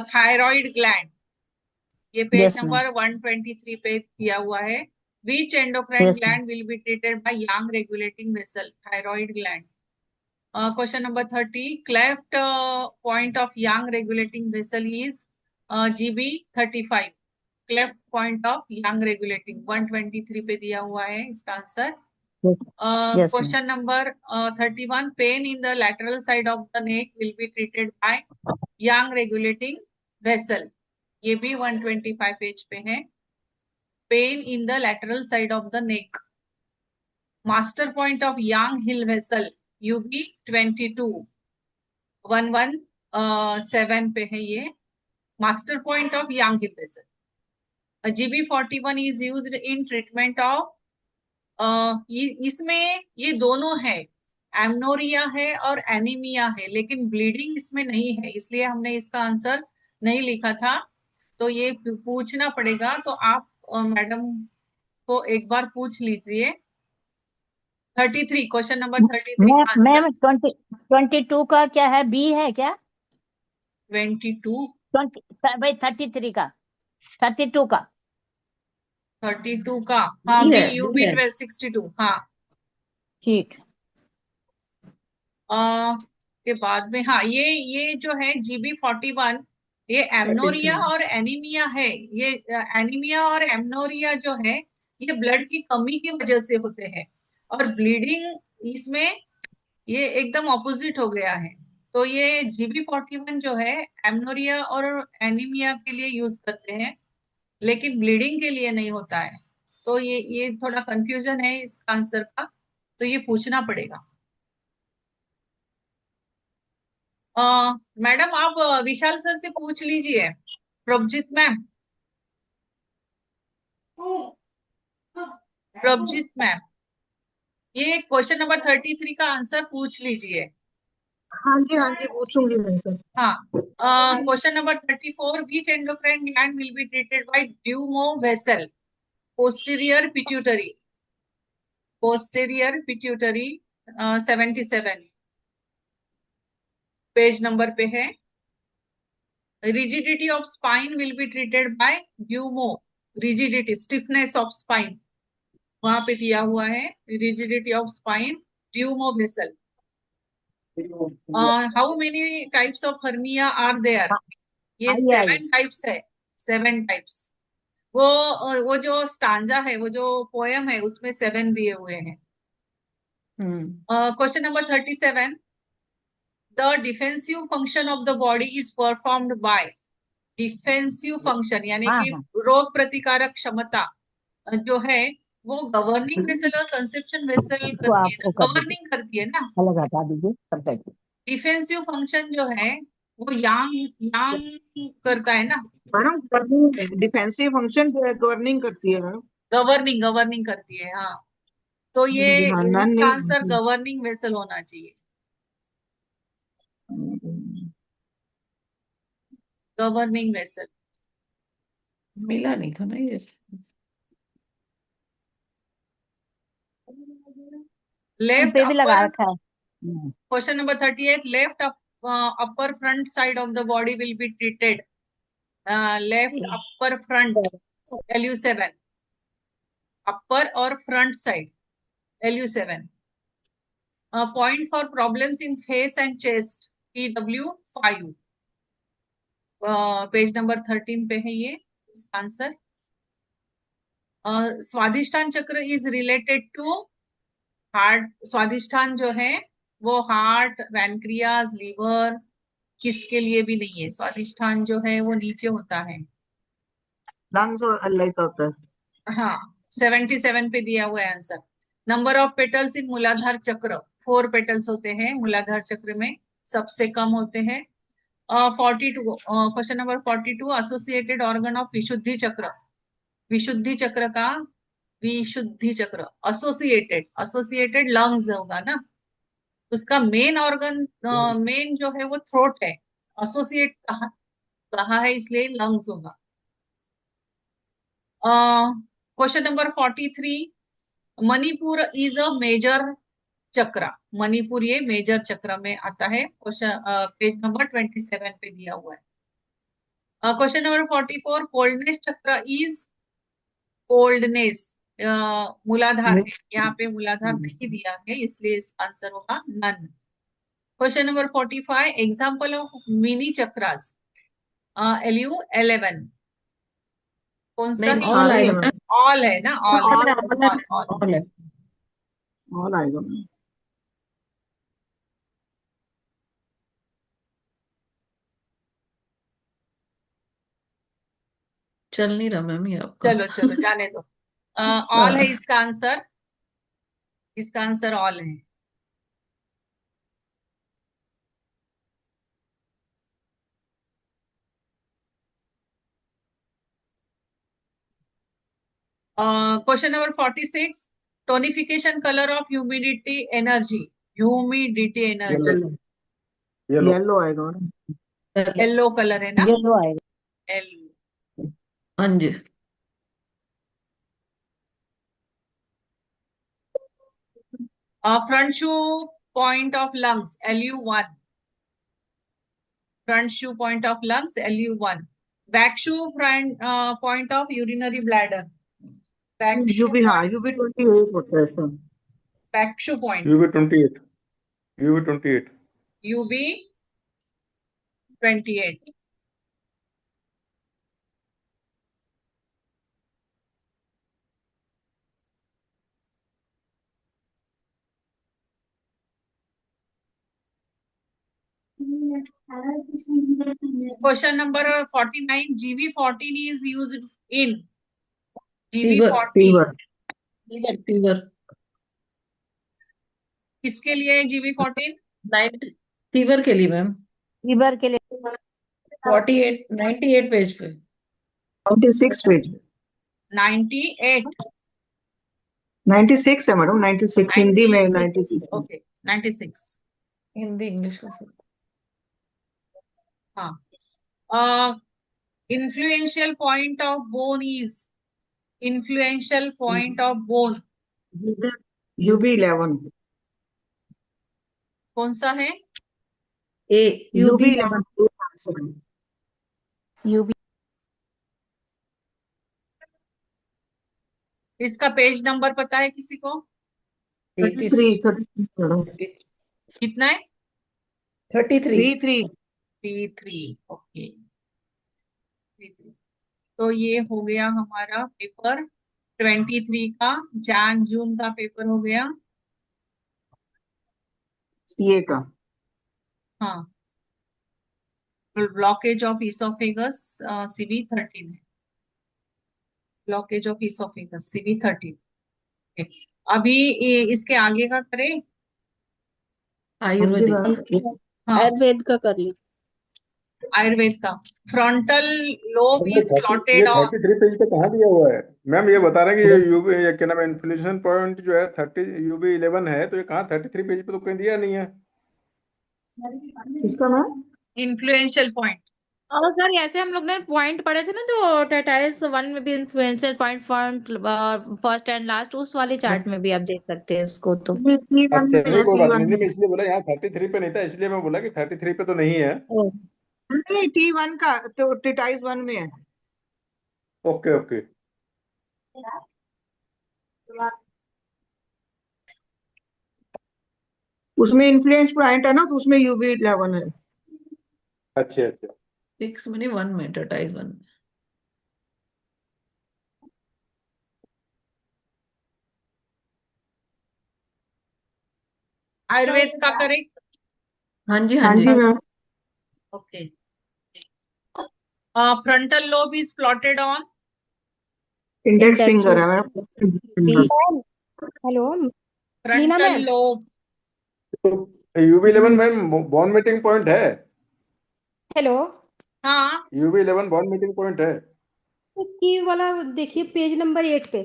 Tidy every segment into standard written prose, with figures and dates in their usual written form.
Thyroid gland, ये page yes ma'am. Number 123 पे दिया हुआ है। Which endocrine yes ma'am. Gland will be treated by yang regulating vessel? Thyroid gland. Question number 30, cleft point of yang regulating vessel is GB35। Cleft point of yang regulating 123 पे दिया हुआ है इसका answer. Yes ma'am. Question number 31, pain in the lateral side of the neck will be treated by yang regulating vessel, ये भी 125 page पे है। Pen in the lateral side of the neck, master point of Yang hill vessel, UB22 117 पे है ये, master point of Yang hill vessel. GB41 is used in treatment of, इसमें ये दोनों है, एमनोरिया है और एनीमिया है, लेकिन ब्लीडिंग इसमें नहीं है, इसलिए हमने इसका आंसर नहीं लिखा था। तो ये पूछना पड़ेगा, तो आप मैडम को एक बार पूछ लीजिए। 33, क्वेश्चन नंबर 33 मैम का आंसर। मैम 22 का क्या है, बी है क्या? 22, 20 भाई 33 का, 32 का 32 का, हाँ बी बी, है, बी UB है। 62, हाँ। ठीक। के बाद में, हाँ ये जो है GB41, ये एमनोरिया 33। और एनीमिया है। ये एनीमिया और एमनोरिया जो है, ये ब्लड की कमी की वजह से होते हैं, और ब्लीडिंग इसमें ये एकदम ऑपोजिट हो गया है। तो ये GB41 जो है एमनोरिया और एनीमिया के लिए यूज करते हैं, लेकिन ब्लीडिंग के लिए नहीं होता है। तो ये थोड़ा कंफ्यूजन है इस आंसर का, तो ये पूछना पड़ेगा। मैडम आप विशाल सर से पूछ लीजिए, प्रभजीत मैम, प्रभजीत मैम, ये क्वेश्चन नंबर 33 का आंसर पूछ लीजिए। हाँ जी पूछूंगी मैं सर। हाँ, question number 34, which endocrine gland will be treated by dumo vessel? Posterior pituitary, posterior pituitary 77 page number पे है। Rigidity of spine will be treated by dumo, rigidity stiffness of spine, वहां पे दिया हुआ है rigidity of spine, dumo vessel. How many types of hernia are there? ये आई आई। 7 types है, 7 टाइप्स। वो जो स्टांजा है, वो जो पोयम है, उसमें 7 दिए हुए हैं। Hmm. Question number 37, the defensive function of the body is performed by, defensive function यानी हाँ कि हाँ। रोग प्रतिकारक क्षमता जो है, वो गवर्निंग वेसल और कंसेप्शन वेसल इसको करती है आप ना, वो कर दीजिए, गवर्निंग करती है ना। अलग हटा दीजिए सब बैठ। डिफेंसिव फंक्शन जो है वो यांग यांग करता है ना, madam governing defensive function governing करती है मैडम। गवर्निंग गवर्निंग करती है, हाँ। तो जी ये जी हाँ नन इसका आंसर नहीं। गवर्निंग वेसल होना चाहिए, गवर्निंग वेसल। मिला नहीं था ना ये। लेफ्ट पे भी लगा अपर, रखा है। Question number 38, left upper front side of the body will be treated, left upper front, LU7, upper और front side, LU7। Point for problems in face and chest, PW5, page number 13 पे है ये इसका आंसर। Svadhishthana chakra is related to heart, Svadhishthana जो है वो heart, pancreas, liver, किसके लिए भी नहीं है, स्वादिष्ठान जो है वो नीचे होता है। लंग्स और अल्लाह का होता है। हाँ, 77 पे दिया हुआ है आंसर। नंबर ऑफ पेटल्स इन मूलाधार चक्र, 4 पेटल्स होते हैं मूलाधार चक्र में, सबसे कम होते हैं। 42, question number 42, associated organ of Vishuddhi chakra, Vishuddhi चक्र का, विशुद्धि चक्र, एसोसिएटेड, एसोसिएटेड लंग्स होगा ना, उसका मेन ऑर्गन, मेन जो है वो थ्रोट है, एसोसिएट कहा कहा है इसलिए लंग्स होगा। Question number 43, Manipura is a major chakra, Manipura ये मेजर चक्र में आता है। क्वेश्चन पेज नंबर 27 पे दिया हुआ है। क्वेश्चन नंबर 44, कोल्डनेस चक्र इज कोल्डनेस मूलाधार है, यहाँ पे मूलाधार नहीं दिया है, इसलिए इसका आंसर होगा none. Question number 45, example of mini chakras LU11, कौन सा मैम है? ऑल सारे ही है आएगा मैम, ऑल है ना, ऑल ऑल है, ऑल ऑल। ऑल है। ऑल आएगा मैम। चल नहीं रहा मैम ये आपका। चलो चलो जाने दो, ऑल है इसका आंसर, इसका आंसर ऑल है। Question number 46, tonification colour of humidity energy, humidity energy yellow yellow yellow आएगा मैम। येलो कलर है ना, येलो आएगा। येलो। हाँ जी। Front shu point of lungs LU1, front shoe point of lungs LU1, back shoe front point of urinary bladder, back shoe UB, हाँ point, UB 28 होता है sir. back shoe point UV28 UV28 UB28। Question number 49, GV14 is used in fever GV14 fever fever किसके लिए है GV14? Night fever के लिए ma'am. Fever के लिए 48 98 पेज पे। 96 पेज, 98 96 है मैडम, 96 हिंदी में 96। ओके 96। हिंदी इंग्लिश का हाँ, influential point of bone is, influential point of bone UB 11, कौन सा है? ए यूबी यूबी 11 यूबी इसका पेज नंबर पता है किसी को? 33 मैडम, कितना है? 33 33। P3, okay P3। तो ये हो गया हमारा पेपर 23 का, जैन जून का पेपर हो गया। सीए का हाँ, ब्लॉकेज ऑफ इसोफेगस CV13 है, ब्लॉकेज ऑफ इसोफेगस CV13। अभी इसके आगे का करें? आयुर्वेदिक। हाँ, आयुर्वेद का कर ली। आयुर्वेद का, फ्रंटल लोब हमने इज 30 ये प्लॉटेड ऑन, 33 पेज पे कहाँ दिया हुआ है मैम? ये बता रहे हैं कि ये यूवी, ये क्या नाम है, इन्फ्लेशन पॉइंट जो है 30 UV11 है, तो ये कहाँ 33 पेज पे तो कहीं दिया नहीं है। इसका मैम इन्फ्लुएंशियल पॉइंट। और सर ऐसे हम लोग ने पॉइंट पढ़े थे ना, जो टाइटाइल्स 1 में भी influencer point first and last, उस वाले चार्ट में भी आप देख सकते हैं इसको तो। T1 अच्छा में नहीं, है, कोई बात T1 नहीं, नहीं में मैं इसलिए बोला यहाँ 33 पे नहीं था, इसलिए मैं बोला कि 33 पे तो नहीं है। नहीं, T1 का तो टिटाइज 1 में है। Okay okay. उसमें इन्फ्लुएंस पॉइंट है ना, तो उसमें यूबी 11 है। अच्छा अच्छा 6 में नहीं 1 में टाइज 1 में। आयुर्वेद का करें? हाँ जी हाँ हाँ जी। जी ma'am, okay. Frontal lobe is plotted on, index Index finger है ma'am. Hello Leena frontal ma'am, lobe. तो UV11 मैम बॉन मीटिंग पॉइंट है, हेलो हाँ, UV11 बॉन मीटिंग पॉइंट है। की वाला देखिए पेज नंबर 8 पे।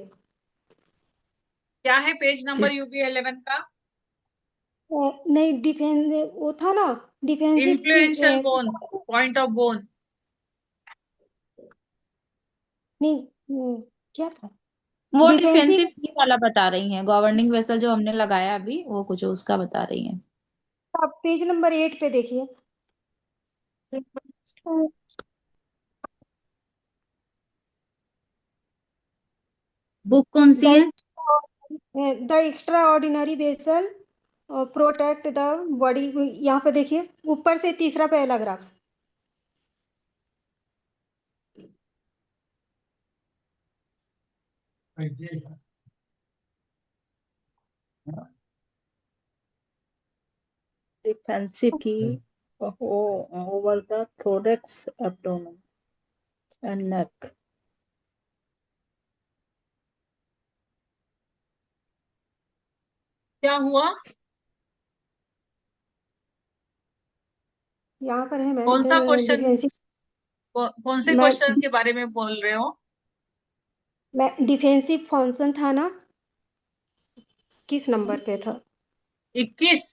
क्या है पेज नंबर UB11 का? नहीं, डिफेंस वो था ना, defensive influential bone, point of bone. नहीं, क्या था? वो डिफेंसिव डिफेंसिव की वाला बता रही हैं, गवर्निंग वेसल जो हमने लगाया अभी, वो कुछ उसका बता रही हैं। पेज नंबर 8 पे देखिए। बुक कौन सी है? The extra ordinary vessel protect the body. यहाँ पे देखिए ऊपर से तीसरा पैराग्राफ। डिफेंसिव की over the thorax abdomen and neck. क्या हुआ? यहाँ पर है मैम कौन सा क्वेश्चन? डिफेंसिव। कौन से मैं क्वेश्चन के बारे में बोल रहे हो? डिफेंसिव फंक्शन था ना, किस नंबर पे था? 21।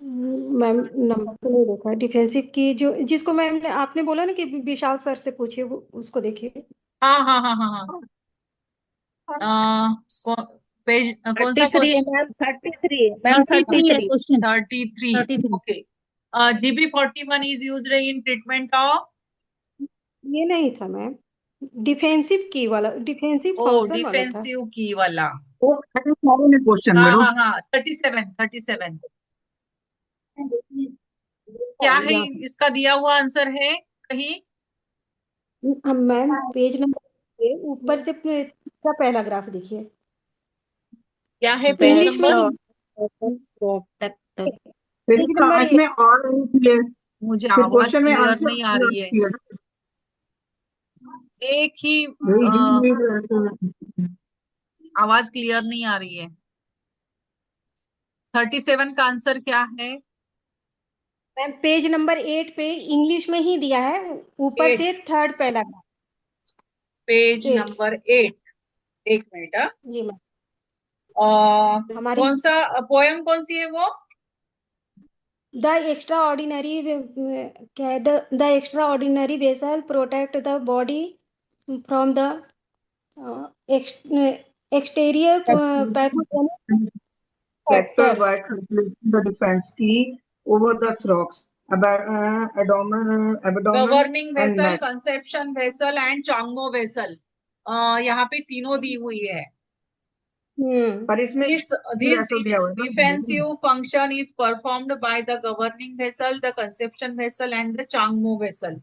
मैम नंबर तो नहीं देखा। डिफेंसिव की जो जिसको मैम ने आपने बोला ना कि विशाल सर से पूछिए, वो उसको देखिए। हाँ हाँ हाँ हाँ हाँ। पेज कौन सा 33 क्वेश्चन? मैम, 33 मैम, 33 है 33। Question. 33। 33। Okay. GB41 is used in treatment of? ये नहीं था मैम, डिफेंसिव की वाला, डिफेंसिव ओ फंक्शन वाला था। डिफेंसिव की वाला। वो क्वेश्चन हाँ मैडम। हाँ हाँ 37। क्या है यहाँ इसका दिया हुआ आंसर है कहीं? मैम पेज नंबर के ऊपर से तीसरा पहला ग्राफ देखिए। क्या है पेज इंग्लिश में नंबर? प्रोटेक्ट। फिर पेज नंबर इसमें और नहीं है, मुझे फिर आवाज क्वेश्चन में क्लियर आंसर नहीं आ रही है। एक ही आवाज क्लियर नहीं आ रही है। 37 का आंसर क्या है? मैम पेज नंबर 8 पे इंग्लिश में ही दिया है, ऊपर 8 से थर्ड पहला ग्राफ। Page 8 number 8। एक मिनट। जी मैम। हमारी कौन सा पोयम कौन सी है वो? द एक्स्ट्रा ऑर्डिनरी, क्या है, the extra ordinary vessel protect the body from the exterior pathogenic factor factor. by completing the defense key over the thorax, abdomen governing and vessel, neck. Conception vessel and Chango vessel. यहाँ पे तीनों दी हुई है। पर इसमें This vessel दिया हुआ है ना। defensive function is performed by the governing vessel, the conception vessel, and the Changmo vessel.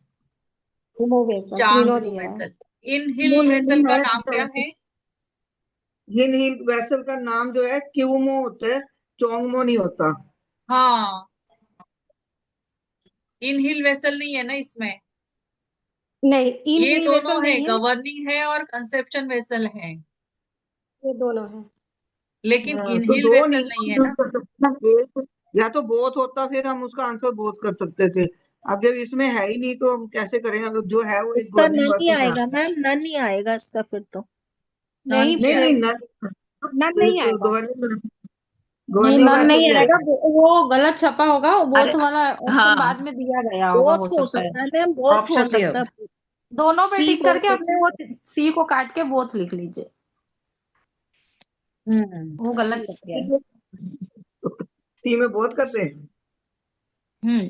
तीनों वेसल, तीनों Changmo दिया है। vessel. इनहिल वेसल का नाम क्या है? इनहिल वेसल का नाम जो है क्यूमो होता है, चोंगमो नहीं होता। हाँ इनहिल वेसल नहीं है ना इसमें। नहीं, इन ये हिल दोनों वेसल है, नहीं है, गवर्निंग है और कंसेप्शन वेसल है, ये दोनों है। लेकिन तो इनहिल दो वेसल नहीं नहीं है ना। कर सकते, या तो बोथ होता फिर हम उसका आंसर बोथ कर सकते थे। अब जब इसमें है ही नहीं तो हम कैसे करेंगे? अब जो है वो एक इसका गवर्निंग नन ही वेसल आएगा मैम, नन ही आएगा इसका फिर तो। नहीं क्या नहीं है? नन नहीं आएगा। गवर्निंग नहीं, गवर्निंग नन वेसल नहीं ही आएगा, आएगा। वो गलत छपा होगा, वो अरे बोथ वाला ऑप्शन बाद हाँ, में दिया गया होगा, बोथ हो हो सकता है। सकता है मैम, बोथ हो ऑप्शन दिया सकता होगा। है। दोनों पे सी टिक को करके अपने वो सी को काट के बोथ लिख लीजिए, वो गलत छप गया है। सी में बहुत करते हैं।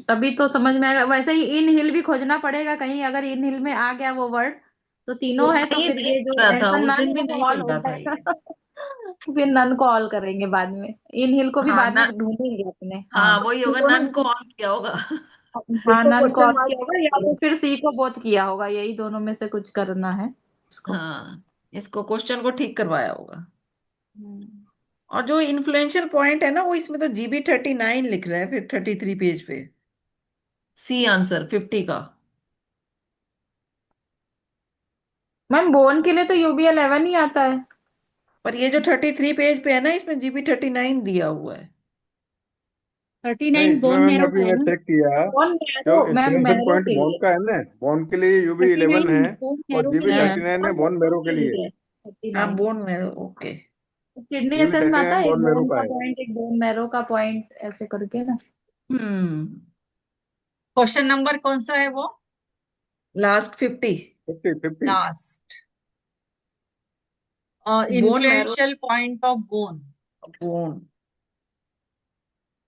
तभी तो समझ में आएगा। वैसे ही इन हिल भी खोजना पड़ेगा कहीं, अगर इन हिल में आ गया वो वर्ड तो तीनों है, तो नहीं फिर नहीं ये जो मिल रहा था, ऐसा उस नन दिन भी नहीं ऑल मिल हो रहा था ये। जाएगा। फिर नन को ऑल करेंगे बाद में, इन हिल को भी हाँ बाद में ढूंढेंगे अपने। हाँ हाँ वही होगा, नन को ऑन किया होगा। हाँ, इसको नन को क्वेश्चन ऑल किया होगा या तो फिर सी को बोथ किया होगा, यही दोनों में से कुछ करना है इसको। हाँ, इसको क्वेश्चन को ठीक करवाया होगा। हम्म। और जो इन्फ्लुएंशियल पॉइंट है ना, वो इसमें तो GB39 लिख रहा है, फिर 33 पेज पे सी आंसर 50 का। मैम बोन के लिए तो UB11 ही आता है। पर ये जो 33 पेज पे है ना, इसमें GB39 दिया हुआ है। 39 इसमें बोन मैम मैरो अभी का है मैं ना। चेक किया, बोन जो marrow, ma'am influential marrow point के बॉन लिए। का है ना, बॉन के लिए UB11 39 है बोन और मैरो के लिए है। GB39 है बोन मैरो के लिए। हाँ 39 बोन में, ओके। किडनी जीबी एसेंस में आता 39 है, एक बोन मैरो बोन का का है। पॉइंट, एक बोन मैरो का पॉइंट, ऐसे करके ना। हम्म। क्वेश्चन नंबर कौन सा है वो? Last 50। 50 last. Bone marrow, influential point of bone bone.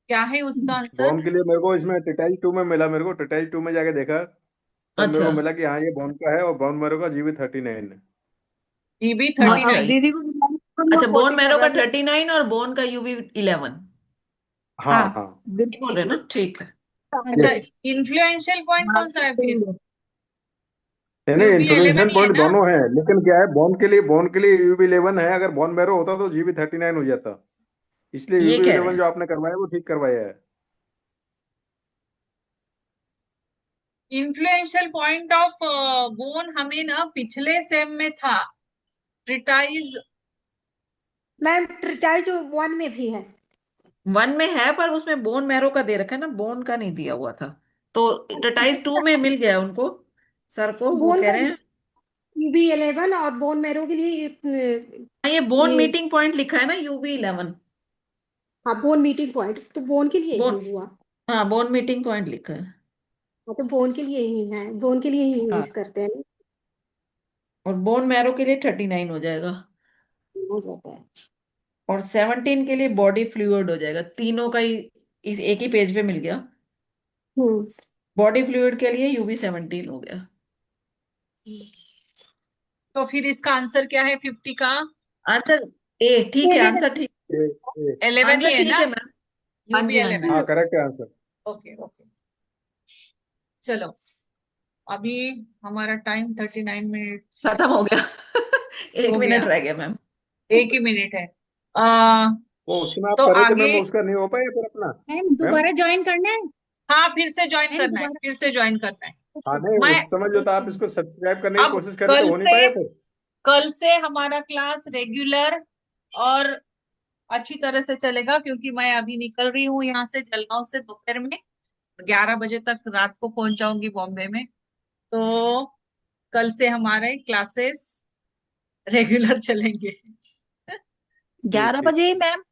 क्या है उसका आंसर? बॉन के लिए मेरे को इसमें टिटाइल 2 में मिला, मेरे को टिटाइल 2 में जाके देखा तब मेरे अच्छा को मिला कि हाँ ये बॉन का है और बॉन मैरो का GB39 है। GB हाँ, 39। दीदी को अच्छा, बोन मैरो का 40 39 और बोन का यूवी 11 हाँ हाँ। हाँ बोल रहे हैं ना, ठीक है। अच्छा, यस। इन्फ्लुएंशियल पॉइंट कौन सा है फिर? नहीं UB 11 इन्फ्लुएंशियल ही है पॉइंट ना? दोनों है, लेकिन क्या है, बोन के लिए यूबी 11 है, अगर बोन मैरो होता तो जीबी 39 हो जाता, इसलिए ये यूबी कह रहे 11 हैं। जो आपने करवाया वो ठीक करवाया है। इन्फ्लुएंशियल पॉइंट ऑफ बोन हमें ना पिछले सेम में था, ट्रिटाइज। मैम ट्रिटाइज 1 में भी है। 1 में है, पर उसमें बोन मैरो का दे रखा है ना, बोन का नहीं दिया हुआ था, तो ट्रिटाइज 2 में मिल गया उनको, सर को, वो बोन कह का रहे हैं। यूबी 11 और बोन मैरो के लिए हाँ, ये बोन ये मीटिंग पॉइंट लिखा है ना, यूबी 11। हाँ बोन मीटिंग पॉइंट तो बोन के लिए बोन, ही हुआ। हाँ, बोन मीटिंग पॉइंट लिखा है। हाँ तो बोन के लिए ही है, बोन के लिए ही हाँ, यूज करते हैं। और बोन मैरो के लिए 39 हो जाएगा, हो जाता है। और 17 के लिए बॉडी फ्लूइड हो जाएगा, तीनों का ही इस एक ही पेज पे मिल गया। हम्म। बॉडी फ्लूइड के लिए यूबी 17 हो गया। तो फिर इसका आंसर क्या है 50 का? आंसर ए, ठीक है, आंसर ठीक, ए, ए, 11 ही आंसर है ठीक ना? है मैम। हाँ UB जी, हाँ 11। जी, हाँ करेक्ट है आंसर। ओके ओके, चलो अभी हमारा टाइम 39 मिनट्स खत्म हो गया। एक हो मिनट गया, रह गया मैम। 1 ही मिनट है। आ, वो उसमें आप तो कर रहे थे आगे, मैम, उसका नहीं हो पाया फिर अपना मैम मैम। दोबारा ज्वाइन करना है। हाँ फिर से ज्वाइन मैम करना है, दोबारा। फिर से ज्वाइन करना है। हाँ नहीं, मैं उस समय जो था आप इसको सब्सक्राइब करने की अब कोशिश कर रहे थे, हो नहीं पाया फिर। कल से हमारा क्लास रेगुलर और अच्छी तरह से चलेगा, क्योंकि मैं अभी निकल रही हूँ यहाँ से जलगांव से दोपहर में 11 बजे तक, रात को पहुंच जाऊंगी बॉम्बे में। तो कल से हमारे क्लासेस रेगुलर चलेंगे। 11 ठीक। बजे मैम।